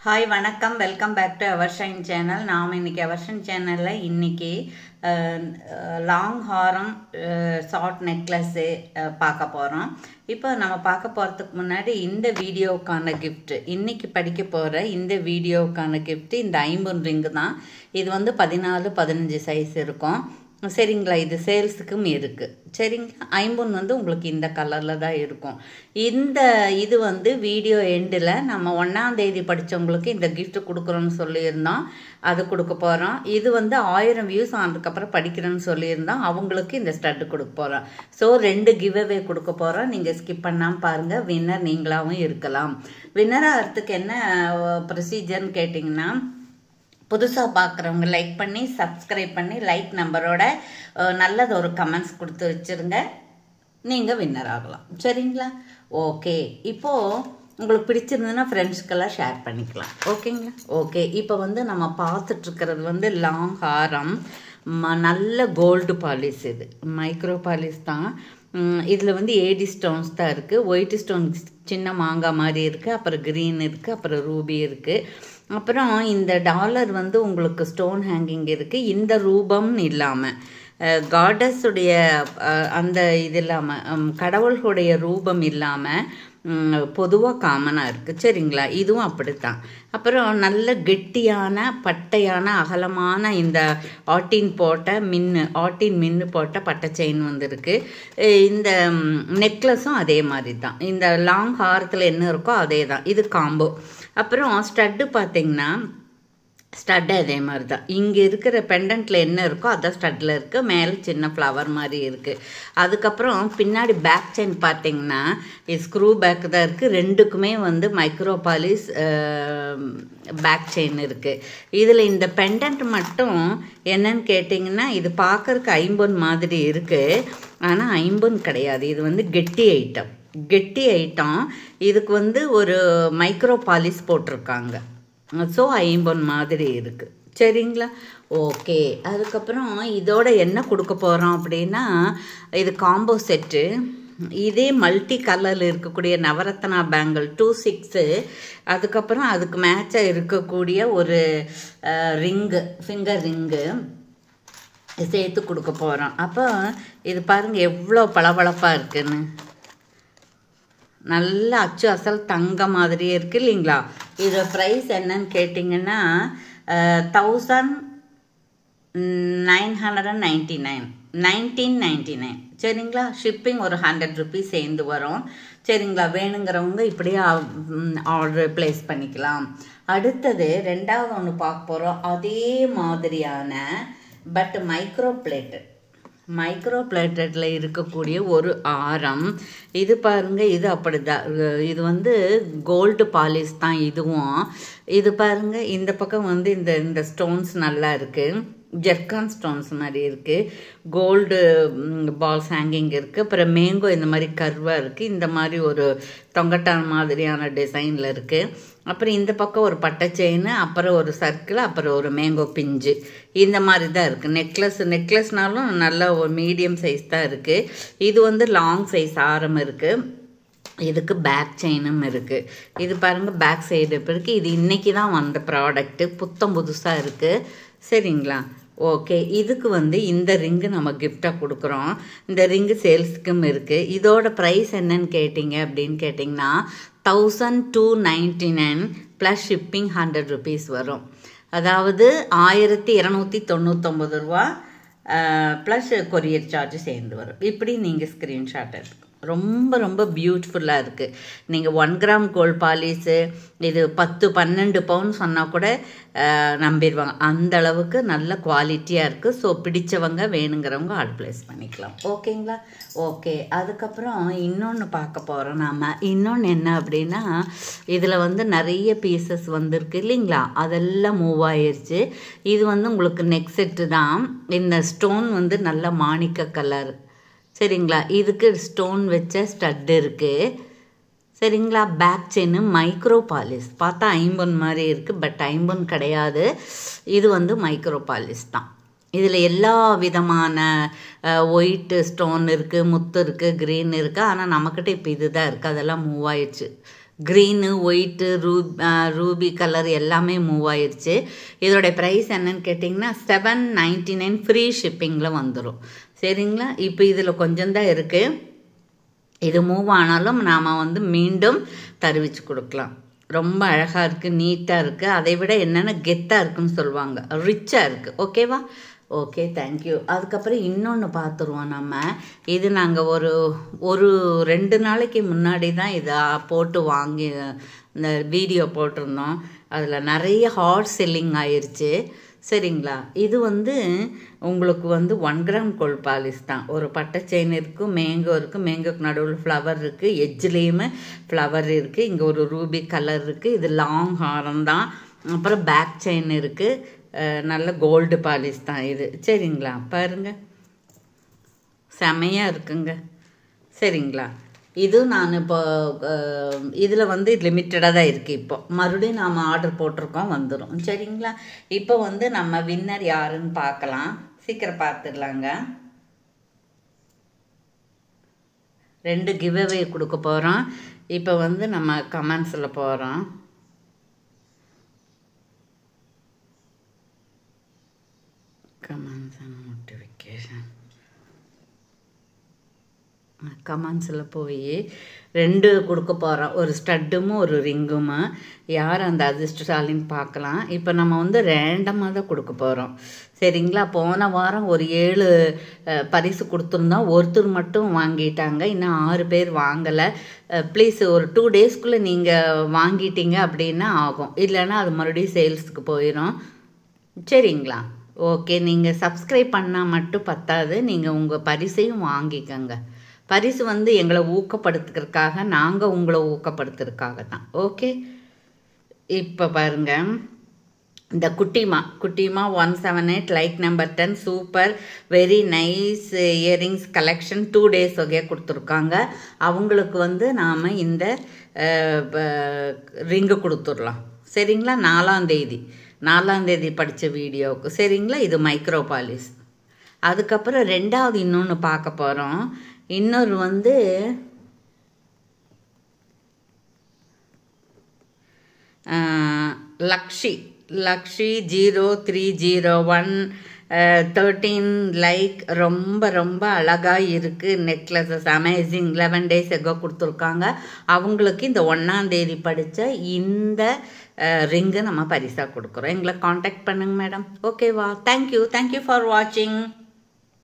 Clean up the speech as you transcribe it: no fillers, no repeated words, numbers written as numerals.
Hi வணக்கம், welcome back to Evershine channel. நாம் இன்றைக்கி எவர்ஷைன் சேனலில் இன்றைக்கி லாங் ஹாரம் ஷார்ட் நெக்லஸ்ஸு பார்க்க போகிறோம். இப்போ நம்ம பார்க்க போகிறதுக்கு முன்னாடி இந்த வீடியோவுக்கான கிஃப்ட்டு, இன்றைக்கி படிக்க போகிற இந்த வீடியோவுக்கான கிஃப்ட்டு இந்த 50 ரிங்கு தான். இது வந்து 14-15 சைஸ் இருக்கும். சரிங்களா? இது சேல்ஸுக்கும் இருக்குது. சரிங்களா? 50 வந்து உங்களுக்கு இந்த கலரில் தான் இருக்கும். இது வந்து வீடியோ எண்டில் நம்ம 1ஆம் தேதி படித்தவங்களுக்கு இந்த கிஃப்ட் கொடுக்குறோன்னு சொல்லியிருந்தோம், அது கொடுக்க போகிறோம். இது வந்து 1000 வியூஸ் ஆனதுக்கப்புறம் படிக்கிறேன்னு சொல்லியிருந்தோம், அவங்களுக்கு இந்த ஸ்டட்டு கொடுக்க போகிறோம். ஸோ 2 கிவ் அவே கொடுக்க போகிறோம். நீங்கள் ஸ்கிப் பண்ணாமல் பாருங்கள். வின்னர் நீங்களாகவும் இருக்கலாம். வின்னர் ஆகிறதுக்கு என்ன ப்ரொசீஜர்னு கேட்டிங்கன்னா, புதுசாக பார்க்குறவங்க லைக் பண்ணி சப்ஸ்கிரைப் பண்ணி லைக் நம்பரோட நல்லது ஒரு கமெண்ட்ஸ் கொடுத்து வச்சுருங்க. நீங்கள் வின்னர் ஆகலாம். சரிங்களா? ஓகே. இப்போது உங்களுக்கு பிடிச்சிருந்ததுன்னா ஃப்ரெண்ட்ஸ்க்கெல்லாம் ஷேர் பண்ணிக்கலாம். ஓகேங்களா? ஓகே. இப்போ வந்து நம்ம பார்த்துட்ருக்கிறது வந்து லாங் ஹாரம், நல்ல கோல்டு பாலிஷ். இது மைக்ரோ பாலிஷ் தான். இதில் வந்து ஏடி ஸ்டோன்ஸ் தான் இருக்குது. ஒயிட் ஸ்டோன் சின்ன மாங்காய் மாதிரி இருக்குது, அப்புறம் க்ரீன் இருக்குது, அப்புறம் ரூபி இருக்குது. அப்புறம் இந்த டாலர் வந்து உங்களுக்கு ஸ்டோன் ஹேங்கிங் இருக்குது. இந்த ரூபம்னு இல்லாமல் காடஸுடைய அந்த இது இல்லாமல், கடவுளுடைய ரூபம் இல்லாமல் பொதுவாக காமனாக இருக்குது. சரிங்களா? இதுவும் அப்படித்தான். அப்புறம் நல்ல கெட்டியான பட்டையான அகலமான இந்த ஆட்டின் மின்னு போட்ட பட்டை செயின் வந்துருக்கு. இந்த நெக்லஸும் அதே மாதிரி தான். இந்த லாங் ஹாரத்தில் என்ன இருக்கோ அதே தான். இது காம்போ. அப்புறம் ஸ்டட்டு பார்த்திங்கன்னா, ஸ்டட்டு அதே மாதிரி தான். இங்கே இருக்கிற பெண்டன்ட்டில் என்ன இருக்கோ அதான் ஸ்டட்டில் இருக்குது. மேலே சின்ன ஃப்ளவர் மாதிரி இருக்குது. அதுக்கப்புறம் பின்னாடி பேக் செயின் பார்த்திங்கன்னா ஸ்க்ரூ பேக் தான் இருக்குது. ரெண்டுக்குமே வந்து மைக்ரோ பாலிஷ் பேக் செயின் இருக்குது. இதில் இந்த பெண்டன்ட் மட்டும் என்னன்னு கேட்டிங்கன்னா, இது பார்க்குறக்கு 50 மாதிரி இருக்குது, ஆனால் 50 கிடையாது. இது வந்து கெட்டி ஐட்டம். இதுக்கு வந்து ஒரு மைக்ரோ பாலிஷ் போட்டிருக்காங்க. ஸோ 50 மாதிரி இருக்குது. சரிங்களா? ஓகே. அதுக்கப்புறம் இதோட என்ன கொடுக்க போகிறோம் அப்படின்னா, இது காம்போ செட்டு. இதே மல்டி கலரில் இருக்கக்கூடிய நவரத்னா பேங்கிள் 2-6, அதுக்கப்புறம் அதுக்கு மேட்சாக இருக்கக்கூடிய ஒரு ஃபிங்கர் ரிங்கு சேர்த்து கொடுக்க போகிறோம். அப்போ இது பாருங்கள் எவ்வளோ பளபளப்பாக இருக்குன்னு. நல்ல அச்சு அசல் தங்க மாதிரியே இருக்குது இல்லைங்களா? இதோட ப்ரைஸ் என்னன்னு கேட்டிங்கன்னா 1999. சரிங்களா? ஷிப்பிங் ஒரு 100 ருபீஸ் சேர்ந்து வரும். சரிங்களா? வேணுங்கிறவங்க இப்படியே ஆர்டர் ப்ளேஸ் பண்ணிக்கலாம். அடுத்தது 2வது ஒன்று பார்க்க போகிறோம். அதே மாதிரியான பட் மைக்ரோ பிளேட்டடில் இருக்கக்கூடிய ஒரு ஆரம். இது பாருங்கள், இது அப்படிதான். இது வந்து கோல்டு பாலிஷ் தான் இதுவும். இது பாருங்கள், இந்த பக்கம் வந்து இந்த ஸ்டோன்ஸ் நல்லா இருக்குது. ஜெர்கான் ஸ்டோன்ஸ் மாதிரி இருக்குது. கோல்டு பால்ஸ் ஹேங்கிங் இருக்குது. அப்புறம் மேங்கோ இந்த மாதிரி கர்வாக இருக்குது. இந்த மாதிரி ஒரு தொங்கட்டான் மாதிரியான டிசைனில் இருக்குது. அப்புறம் இந்த பக்கம் ஒரு பட்டை செயின், அப்புறம் ஒரு சர்க்கிள், அப்புறம் ஒரு மேங்கோ பிஞ்சு. இந்த மாதிரி தான் இருக்குது. நெக்லஸ்னாலும் நல்ல ஒரு மீடியம் சைஸ் தான் இருக்குது. இது வந்து லாங் சைஸ் ஆரம் இருக்குது. இதுக்கு பேக் செயினும் இருக்குது. இது பாருங்கள், பேக் சைடு இப்போ இருக்குது. இது இன்றைக்கி தான் வந்த ப்ராடக்ட்டு, புதுசாக இருக்குது. சரிங்களா? ஓகே. இதுக்கு வந்து இந்த ரிங்கு நம்ம கிஃப்டாக கொடுக்குறோம். இந்த ரிங்கு சேல்ஸுக்கும் இருக்குது. இதோட ப்ரைஸ் என்னன்னு கேட்டிங்க அப்படின்னு கேட்டிங்கன்னா 1299 ப்ளஸ் ஷிப்பிங் 100 ருபீஸ் வரும். அதாவது 1299 ரூபா ப்ளஸ் கொரியர் சார்ஜ் சேர்ந்து வரும். இப்படி நீங்கள் ஸ்க்ரீன்ஷாட் எடுத்து ரொம்ப பியூட்டிஃபுல்லாக இருக்குது. நீங்கள் 1 கிராம் கோல்ட் பாலிஷு இது 10-12 பவுன் சொன்னால் கூட நம்பிடுவாங்க. அந்த அளவுக்கு நல்ல குவாலிட்டியாக இருக்குது. ஸோ பிடிச்சவங்க வேணுங்கிறவங்க ஆர்டர் ப்ளேஸ் பண்ணிக்கலாம். ஓகேங்களா? ஓகே. அதுக்கப்புறம் இன்னொன்று பார்க்க போகிறோம். இன்னொன்று என்ன அப்படின்னா, இதில் வந்து நிறைய பீசஸ் வந்திருக்கு இல்லைங்களா? அதெல்லாம் மூவ் ஆயிடுச்சு. இது வந்து உங்களுக்கு நெக் செட்டு தான். இந்த ஸ்டோன் வந்து நல்ல மாணிக்க கலர். சரிங்களா? இதுக்கு ஸ்டோன் வச்ச ஸ்டட்டு இருக்குது. சரிங்களா? Back chain micro polish. பார்த்தா 50 மாதிரி இருக்குது, பட் 50 கிடையாது. இது வந்து மைக்ரோ பாலிஷ் தான். இதில் எல்லா விதமான ஒயிட்டு ஸ்டோன் இருக்குது, முத்து இருக்குது, க்ரீன் இருக்குது. ஆனால் நம்மக்கிட்ட இப்போ இது தான் இருக்குது. அதெல்லாம் மூவ் ஆயிடுச்சு. க்ரீனு ஒயிட்டு ரூபி கலர் எல்லாமே மூவ் ஆயிடுச்சு. இதோடைய ப்ரைஸ் என்னன்னு கேட்டிங்கன்னா 799 ஃப்ரீ ஷிப்பிங்கில் வந்துடும். சரிங்களா? இப்போ இதில் கொஞ்சம் தான் இருக்குது. இது மூவ் ஆனாலும் நாம் வந்து மீண்டும் தருவிச்சு கொடுக்கலாம். ரொம்ப அழகாக இருக்குது, நீட்டாக இருக்குது. அதை விட என்னென்ன கெத்தாக இருக்குன்னு சொல்லுவாங்க, ரிச்சாக இருக்குது. ஓகேவா? Okay, thank you. அதுக்கப்புறம் இன்னொன்று பார்த்துருவோம் நம்ம. இது நாங்கள் ஒரு 2 நாளைக்கு முன்னாடி தான் இதை போட்டு வாங்கி இந்த வீடியோ போட்டிருந்தோம். அதில் நிறைய ஹாட் செல்லிங் ஆயிடுச்சு. சரிங்களா? இது வந்து உங்களுக்கு வந்து 1 கிராம் கோல்ட் பாலிஷ் தான். ஒரு பட்டை செயின் இருக்குது, மேங்கோ இருக்குது, மேங்கோக்கு நடுவில் ஃப்ளவர் இருக்குது, எட்ஜ்லேயுமே ஃப்ளவர் இருக்குது, இங்கே ஒரு ரூபி கலர் இருக்குது. இது லாங் ஹாரம் தான். அப்புறம் பேக் செயின் இருக்குது, நல்ல கோல்டு பாலிஷ் தான் இது. சரிங்களா? பாருங்கள், செமையாக இருக்குங்க. சரிங்களா? இது நான் இப்போ இதில் வந்து லிமிட்டடாக தான் இருக்குது. இப்போ மறுபடியும் நாம் ஆர்டர் போட்டிருக்கோம், வந்துடும். சரிங்களா? இப்போ வந்து நம்ம வின்னர் யாருன்னு பார்க்கலாம். சீக்கிரம் பார்த்துடலாங்க. 2 கிவ்அவே கொடுக்க போகிறோம். இப்போ வந்து நம்ம கமெண்ட்ஸில் போகிறோம். கமெண்ட்ஸ் அண்ட் நோட்டிஃபிகேஷன் கமெண்ட்ஸில் போய் 2 கொடுக்க போகிறோம். ஒரு ஸ்டட்டும் ஒரு ரிங்கும். யார் அந்த அதிர்ஷ்டசாலின்னு பார்க்கலாம். இப்போ நம்ம வந்து ரேண்டமாக தான் கொடுக்க போகிறோம். சரிங்களா? போன வாரம் ஒரு 7 பரிசு கொடுத்துருந்தோம். ஒருத்தர் மட்டும் வாங்கிட்டாங்க, இன்னும் 6 பேர் வாங்கலை. ப்ளீஸ் ஒரு 2 டேஸ்க்குள்ளே நீங்கள் வாங்கிட்டீங்க அப்படின்னா ஆகும், இல்லைன்னா அது மறுபடியும் சேல்ஸுக்கு போயிடும். சரிங்களா? ஓகே, நீங்கள் சப்ஸ்கிரைப் பண்ணால் மட்டும் பத்தாது, நீங்கள் உங்கள் பரிசையும் வாங்கிக்கோங்க. பரிசு வந்து எங்களை ஊக்கப்படுத்துறதுக்காக, நாங்கள் உங்களை ஊக்கப்படுத்துறதுக்காக தான். ஓகே, இப்போ பாருங்கள், இந்த குட்டிமா 178 like number 10 super very nice earrings collection 2 days வகையாக கொடுத்துருக்காங்க. அவங்களுக்கு வந்து நாம் இந்த ரிங்கு கொடுத்துடலாம். சரிங்களா? 4ஆம் தேதி படித்த வீடியோவுக்கு. சரிங்களா? இது மைக்ரோ பாலிஷ். அதுக்கப்புறம் 2வது இன்னொன்று பார்க்க போகிறோம். இன்னொரு வந்து லக்ஷி 0301 13 லைக். ரொம்ப ரொம்ப அழகாக இருக்குது நெக்லஸஸ், அமேசிங். 11 days எகோ கொடுத்துருக்காங்க. அவங்களுக்கு இந்த 1ஆம் தேதி படித்த இந்த ரிங்கு நம்ம பரிசாக கொடுக்குறோம். எங்களை காண்டாக்ட் பண்ணுங்க மேடம். ஓகேவா? தேங்க்யூ ஃபார் வாட்சிங்.